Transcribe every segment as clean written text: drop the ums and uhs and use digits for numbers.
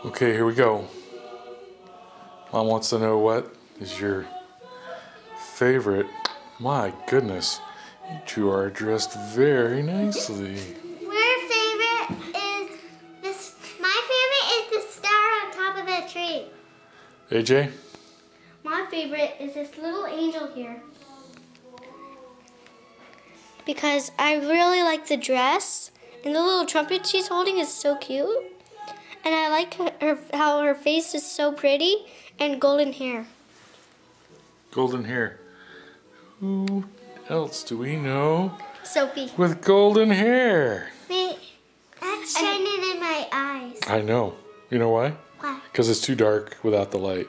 Okay, here we go. Mom wants to know what is your favorite. My goodness, you two are dressed very nicely. My favorite is this. My favorite is the star on top of the tree. AJ? My favorite is this little angel here. Because I really like the dress, and the little trumpet she's holding is so cute. And I like how her face is so pretty and golden hair. Golden hair. Who else do we know Sophie. with golden hair? Wait, that's shining in my eyes. I know. You know why? Why? Because it's too dark without the light.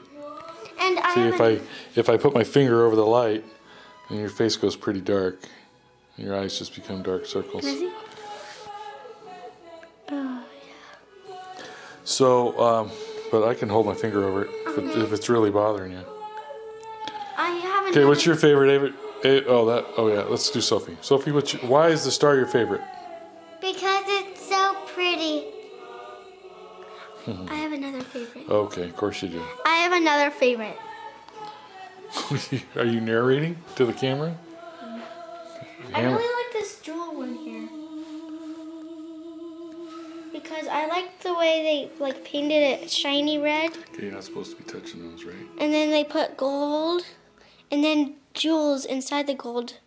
And See, if I put my finger over the light, and your face goes pretty dark, and your eyes just become dark circles. Oh, So, but I can hold my finger over it if it's really bothering you. I haven't. Okay, what's your favorite? Oh yeah, let's do Sophie. Sophie, why is the star your favorite? Because it's so pretty. I have another favorite. Okay, of course you do. I have another favorite. Are you narrating to the camera? I really like this jewel one here. Because I like the way they painted it shiny red. Okay, you're not supposed to be touching those, right? And then they put gold and then jewels inside the gold.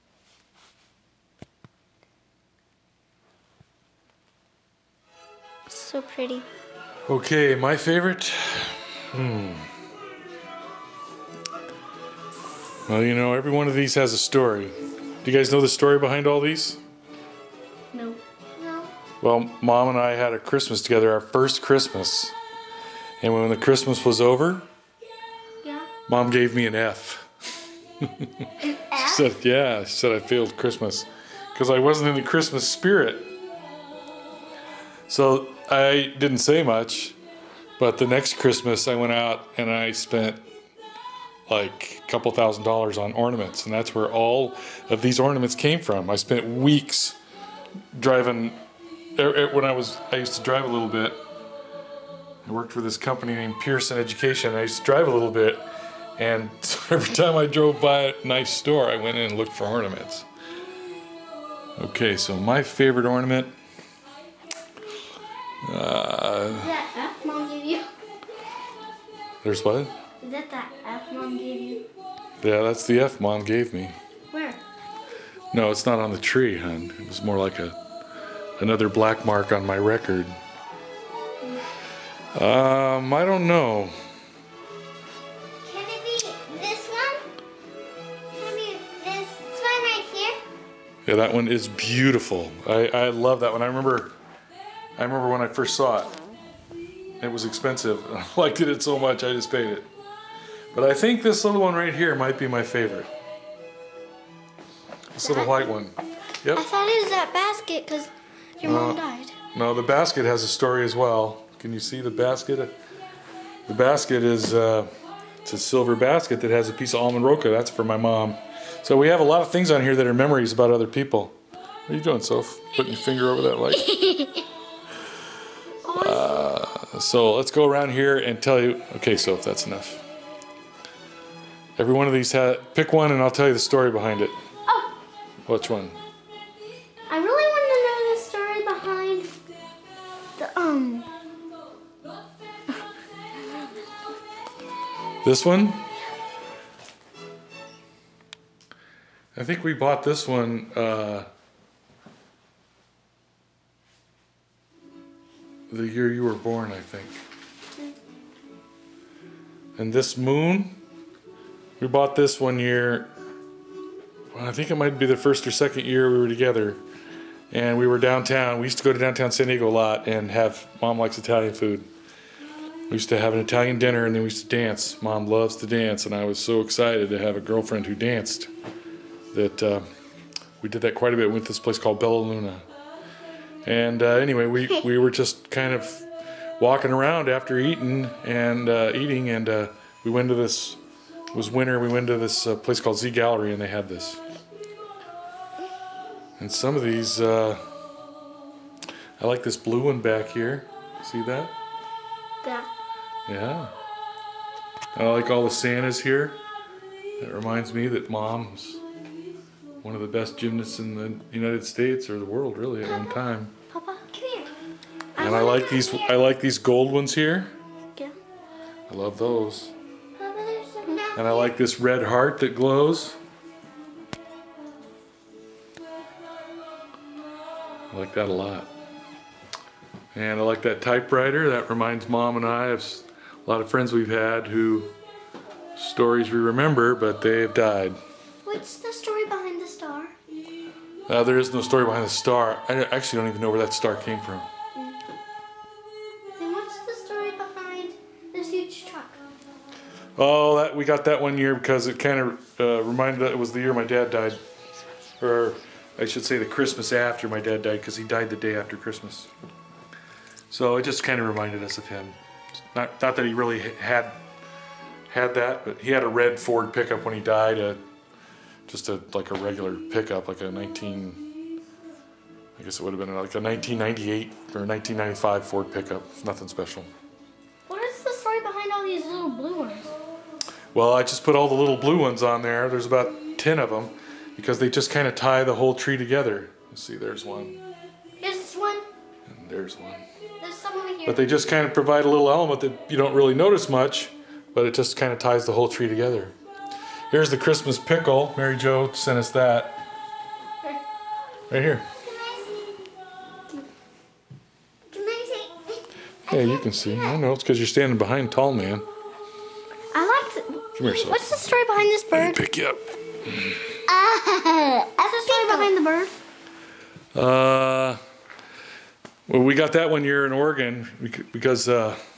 So pretty. Okay, my favorite. Well, you know, every one of these has a story. Do you guys know the story behind all these? No. No. Well, Mom and I had a Christmas together, our first Christmas. And when the Christmas was over, Yeah. Mom gave me an F. An F? She said I failed Christmas because I wasn't in the Christmas spirit. So I didn't say much, but the next Christmas I went out and I spent like a couple $1,000s on ornaments, and that's where all of these ornaments came from. I spent weeks driving. When I used to drive a little bit. I worked for this company named Pearson Education. I used to drive a little bit, and every time I drove by a nice store, I went in and looked for ornaments. Okay, so my favorite ornament. Is that F Mom gave you? There's what? Is that F Mom gave you? Yeah, that's the F Mom gave me. Where? No, it's not on the tree, hon. It was more like another black mark on my record. I don't know. Can it be this one? Can it be this one right here? Yeah, that one is beautiful. I love that one. I remember when I first saw it. It was expensive. I liked it so much I just paid it. But I think this little one right here might be my favorite. This little white one. Yep. I thought it was that basket because your mom died. No, the basket has a story as well. Can you see the basket? The basket is it's a silver basket that has a piece of almond roca. That's for my mom. So we have a lot of things on here that are memories about other people. What are you doing, Soph? Putting your finger over that light? So let's go around here and tell you. Okay, Soph, that's enough. Every one of these pick one and I'll tell you the story behind it. Oh. Which one? I really want to know the story behind the This one? I think we bought this one the year you were born, I think. And this moon, we bought this one year. Well, I think it might be the first or second year we were together. And we were downtown. We used to go to downtown San Diego a lot and have, Mom likes Italian food. We used to have an Italian dinner and then we used to dance. Mom loves to dance, and I was so excited to have a girlfriend who danced that we did that quite a bit. We went to this place called Bella Luna. And anyway, we were just kind of walking around after eating and we went to this, it was winter, we went to this place called Z Gallery and they had this. And some of these, I like this blue one back here. See that? Yeah. Yeah. I like all the Santas here. That reminds me that Mom's one of the best gymnasts in the United States or the world, really, at one time. Papa, come here. And I like these gold ones here. Yeah. I love those. Papa, there's some now. And I like this red heart that glows. I like that a lot. And I like that typewriter. That reminds Mom and I of a lot of friends we've had who stories we remember, but they have died. What's the story behind the star? There is no story behind the star. I actually don't even know where that star came from. Then what's the story behind this huge truck? Oh, we got that one year because it kind of reminded us it was the year my dad died. Or I should say the Christmas after my dad died, because he died the day after Christmas. So it just kind of reminded us of him. Not that he really had that, but he had a red Ford pickup when he died. Like a regular pickup, like a I guess it would have been like a 1998 or 1995 Ford pickup. Nothing special. What is the story behind all these little blue ones? Well, I just put all the little blue ones on there. There's about 10 of them because they just kind of tie the whole tree together. You see, there's one. Here's one. And there's one. There's some over here. But they just kind of provide a little element that you don't really notice much, but it just kind of ties the whole tree together. Here's the Christmas pickle. Mary Jo sent us that. Right here. Can I see? Yeah, you can see. I know, it's because you're standing behind tall man. I like Come here, son. What's the story behind this Let me bird? pick you up. What's the story behind the bird? Well, we got that one year in Oregon because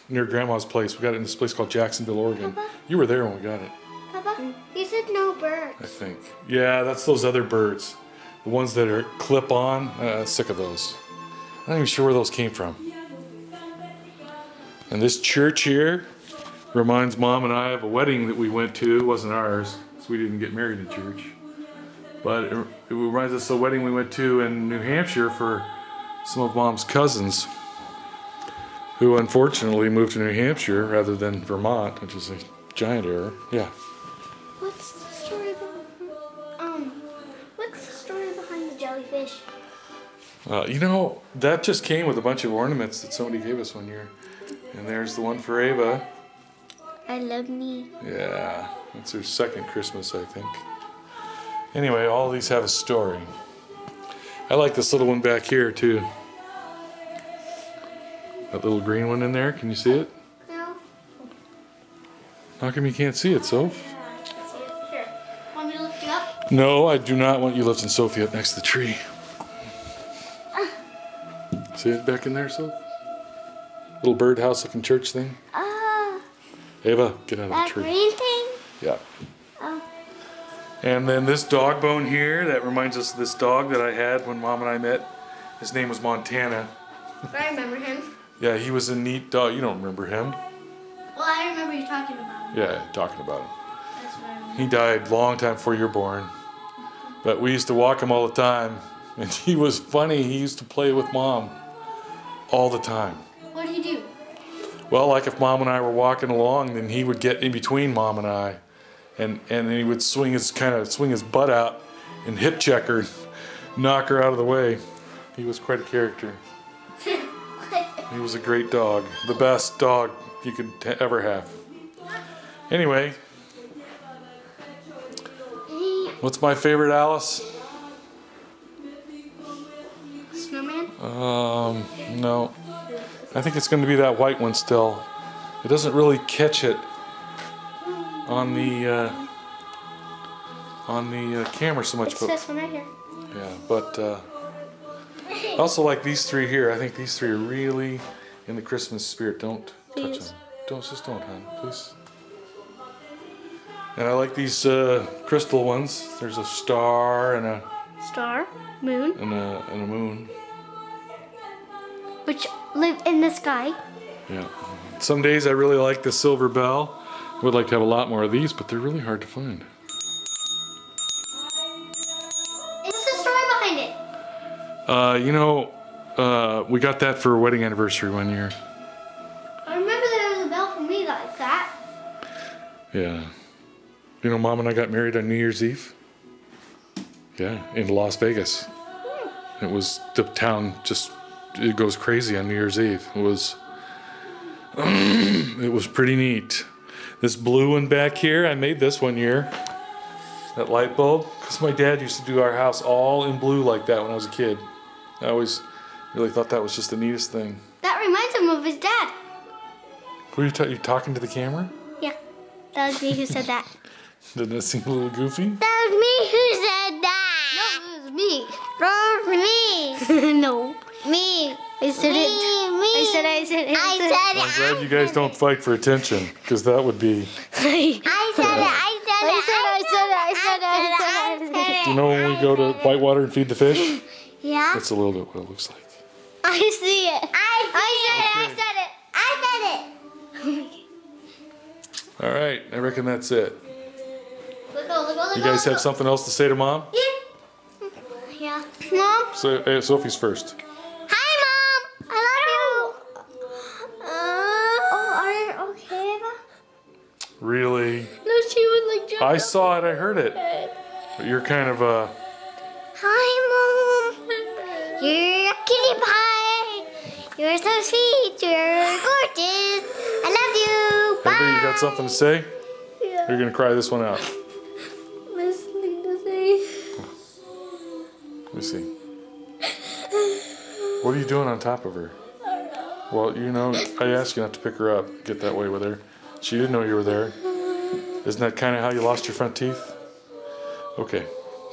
near Grandma's place. We got it in this place called Jacksonville, Oregon. Papa? You were there when we got it, Papa, you said no birds. I think. Yeah, that's those other birds. The ones that are clip-on. Sick of those. I'm not even sure where those came from. And this church here reminds Mom and I of a wedding that we went to. It wasn't ours, so we didn't get married in church. But it reminds us of a wedding we went to in New Hampshire for some of Mom's cousins, who unfortunately moved to New Hampshire rather than Vermont, which is a giant error. Yeah. What's the story behind the jellyfish? You know, that just came with a bunch of ornaments that somebody gave us one year. And there's the one for Ava. I love me. Yeah, that's her second Christmas, I think. Anyway, all these have a story. I like this little one back here, too. That little green one in there, can you see it? No. How come you can't see it, Soph? I can see it. Here. Want me to lift you up? No, I do not want you lifting Sophie up next to the tree. See it back in there, Soph? Little birdhouse looking church thing. Ava, get out of the That tree. green thing? Yeah. Oh. And then this dog bone here, that reminds us of this dog that I had when Mom and I met. His name was Montana. I remember him. Yeah, he was a neat dog. You don't remember him? Well, I remember you talking about him. Yeah, talking about him. That's what I remember. He died long time before you were born. But we used to walk him all the time. And he was funny. He used to play with Mom all the time. What did he do? Well, like if Mom and I were walking along, then he would get in between Mom and I. And then he would swing his butt out and hip check her, knock her out of the way. He was quite a character. He was a great dog. The best dog you could ever have. Anyway, what's my favorite Alice? Snowman? No. I think it's going to be that white one still. It doesn't really catch it on the camera so much. It's this one right here. Yeah, but I also like these three here. I think these three are really in the Christmas spirit. Don't touch Please. them. Don't, hon, please. And I like these crystal ones. There's a star and a Star, moon, moon. which live in the sky. Yeah. Some days I really like the silver bell. I would like to have a lot more of these, but they're really hard to find. What's the story behind it? We got that for a wedding anniversary one year. I remember there was a bell for me Yeah. You know, Mom and I got married on New Year's Eve. Yeah, in Las Vegas. It was the town just, it goes crazy on New Year's Eve. It was pretty neat. This blue one back here, I made this one year. That light bulb, because my dad used to do our house all in blue like that when I was a kid. I always really thought that was just the neatest thing. That reminds him of his dad. Who are you talking to the camera? Yeah, that was me who said that. Didn't that seem a little goofy? That was me who said that. No, it was me. That was me. No. Me. I said it. I said it. I'm glad you guys don't fight for attention, because that would be... I said it. Do you know when we go to Whitewater and feed the fish? Yeah. That's a little bit what it looks like. I see it. I said it. All right, I reckon that's it. Look, You guys have something else to say to Mom? Yeah. Mom? So, Sophie's first. Hi, Mom. I love you. Are you okay, Eva? Really? No, she would like jump. I saw it, I heard it. But you're kind of Hi, Mom. You're a kitty pie. You're so sweet. You're gorgeous. I love you. Bye. Maybe you got something to say? Yeah. You're gonna cry this one out. Listening to say. Let me see. What are you doing on top of her? Well, you know, I asked you not to pick her up. Get that way with her. She didn't know you were there. Isn't that kind of how you lost your front teeth? Okay,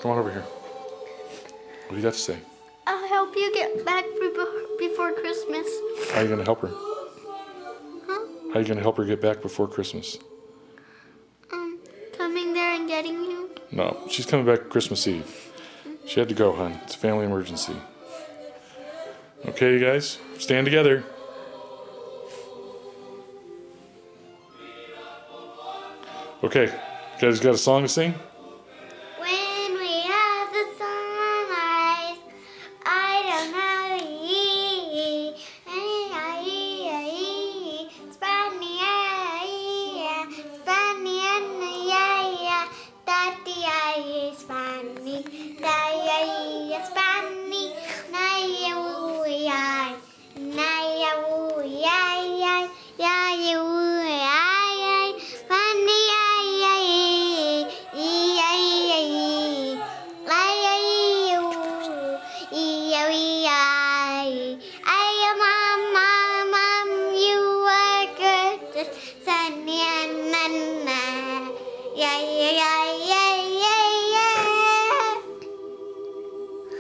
come on over here. What do you got to say? I'll help you get back before Christmas. How are you going to help her? Huh? How are you going to help her get back before Christmas? Coming there and getting you. No, she's coming back Christmas Eve. She had to go, hon. It's a family emergency. Okay, you guys, stand together. Okay, you guys got a song to sing? When we have the sunrise, I don't know.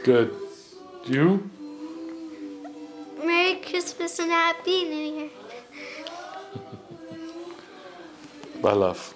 Good. You? Merry Christmas and Happy New Year. Bye, love.